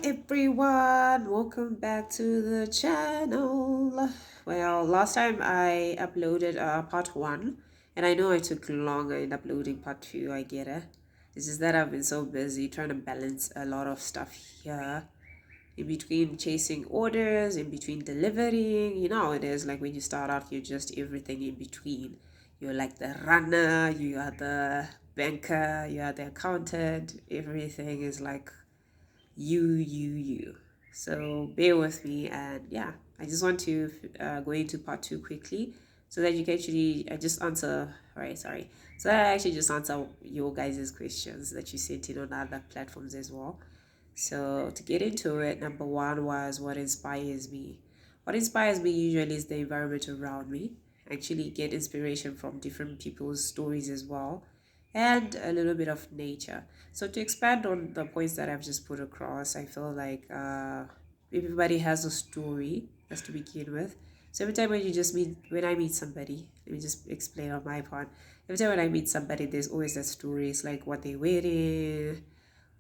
everyone, welcome back to the channel. Well, last time I uploaded part one, and I know I took longer in uploading part two. I get it. It's just that I've been so busy trying to balance a lot of stuff here, in between chasing orders, in between delivering. You know how it is, like when you start out, you're just everything in between. You're like the runner, you are the banker, you are the accountant. Everything is like you. So bear with me, and yeah, I just want to go into part two quickly so that you can actually I just answer. Right, sorry. So that I actually just answer your guys' questions that you sent in on other platforms as well. So to get into it, number one was what inspires me. What inspires me usually is the environment around me. I actually get inspiration from different people's stories as well, and a little bit of nature. So to expand on the points that I've just put across, I feel like everybody has a story, that's to begin with. So every time when I meet somebody, let me just explain on my part. Every time when I meet somebody, there's always that story. It's like what they're wearing,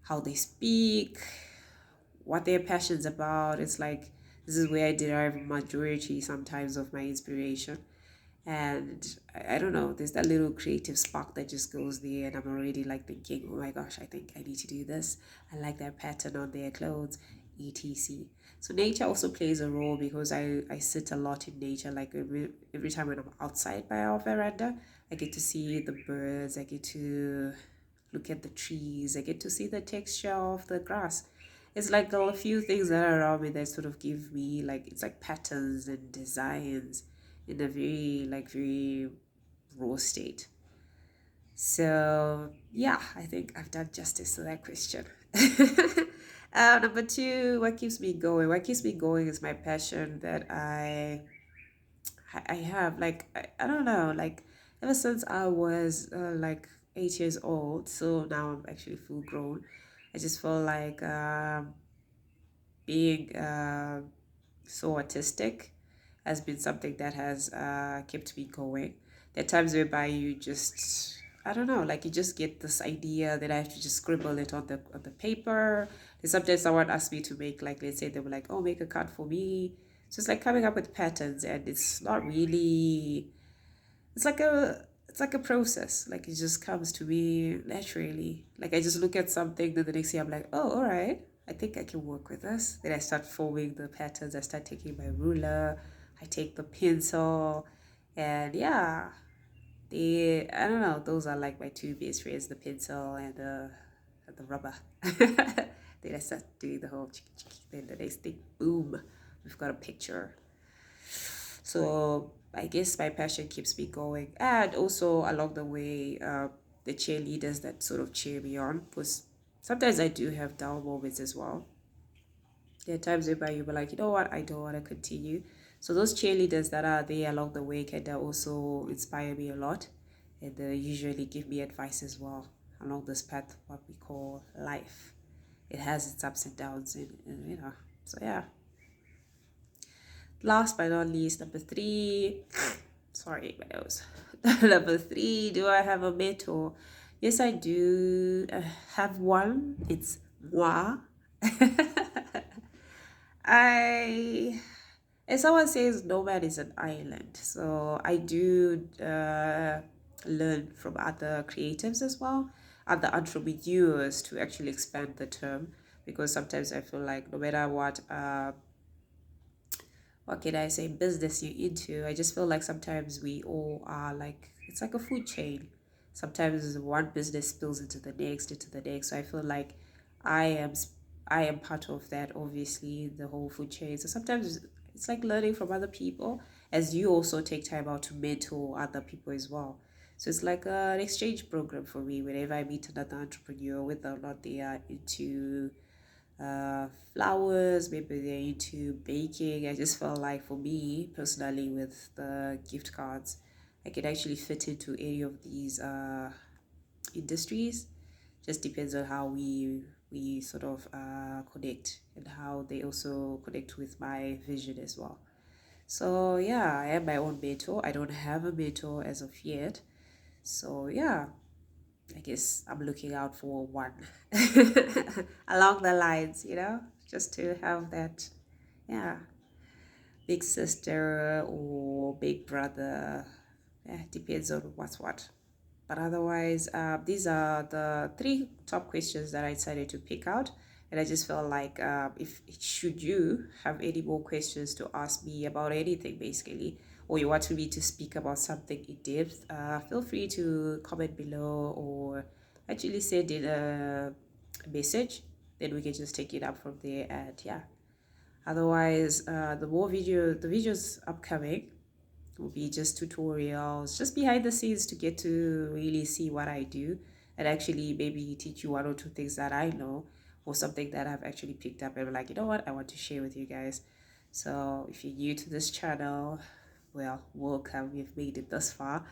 how they speak, what their passions about. It's like this is where I derive majority sometimes of my inspiration. And I don't know, there's that little creative spark that just goes there, and I'm already like thinking, oh my gosh, I think I need to do this. I like that pattern on their clothes, etc. So nature also plays a role because I sit a lot in nature. Like every time when I'm outside by our veranda, I get to see the birds, I get to look at the trees, I get to see the texture of the grass. It's like a few things that are around me that sort of give me like it's like patterns and designs in a very raw state. So yeah, I think I've done justice to that question. Number two, what keeps me going? What keeps me going is my passion that I have. Like I don't know, like ever since I was like 8 years old, so now I'm actually full grown. I just feel like being so autistic has been something that has kept me going. There are times whereby you just, I don't know, like you just get this idea that I have to just scribble it on the paper. And sometimes someone asks me to make, like, let's say they were like, oh, make a card for me. So it's like coming up with patterns, and it's not really, it's like a process. Like it just comes to me naturally. Like I just look at something, then the next day I'm like, oh, all right, I think I can work with this. Then I start forming the patterns. I start taking my ruler. I take the pencil, and yeah, I don't know. Those are like my two best friends: the pencil and the rubber. Then I start doing the whole. Then the next thing, boom, we've got a picture. So I guess my passion keeps me going, and also along the way, the cheerleaders that sort of cheer me on. Because sometimes I do have down moments as well. There are times whereby you'll be like, you know what, I don't want to continue. So those cheerleaders that are there along the way can also inspire me a lot, and they usually give me advice as well along this path, what we call life. It has its ups and downs, and you know. So yeah. Last but not least, number three. Sorry, my nose. Number three, do I have a mentor? Yes, I do have one. It's moi. I, as someone says, no man is an island. So I do learn from other creatives as well, other entrepreneurs to actually expand the term, because sometimes I feel like no matter what can I say, business you're into, I just feel like sometimes we all are like, it's like a food chain. Sometimes one business spills into the next, into the next. So I feel like I am, I am part of that, obviously, the whole food chain. So sometimes it's like learning from other people as you also take time out to mentor other people as well. So it's like an exchange program for me whenever I meet another entrepreneur, whether or not they are into flowers, maybe they're into baking. I just felt like for me personally, with the gift cards, I could actually fit into any of these industries. Just depends on how we sort of connect, and how they also connect with my vision as well. So yeah, I am my own mentor. I don't have a mentor as of yet. So yeah, I guess I'm looking out for one along the lines, just to have that, yeah, big sister or big brother. Depends on what's what. But otherwise, these are the three top questions that I decided to pick out. And I just felt like if should you have any more questions to ask me about anything, basically, or you want me to speak about something in depth, feel free to comment below or actually send in a message. Then we can just take it up from there. And yeah, otherwise, the videos upcoming will be just tutorials, just behind the scenes to get to really see what I do and actually maybe teach you one or two things that I know or something that I've actually picked up and I'm like, you know what, I want to share with you guys. So if you're new to this channel, well, welcome. We've made it thus far.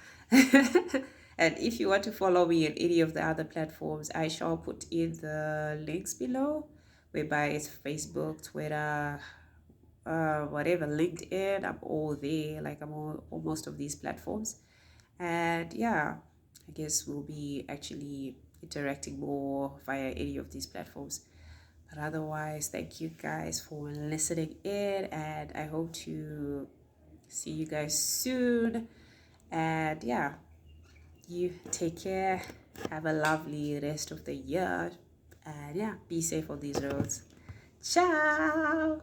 And if you want to follow me on any of the other platforms, I shall put in the links below, whereby it's Facebook, Twitter, whatever, LinkedIn. I'm all there. Like I'm all most of these platforms. And yeah, I guess we'll be actually interacting more via any of these platforms. But otherwise, thank you guys for listening in, and I hope to see you guys soon. And yeah, you take care. Have a lovely rest of the year. And yeah, be safe on these roads. Ciao.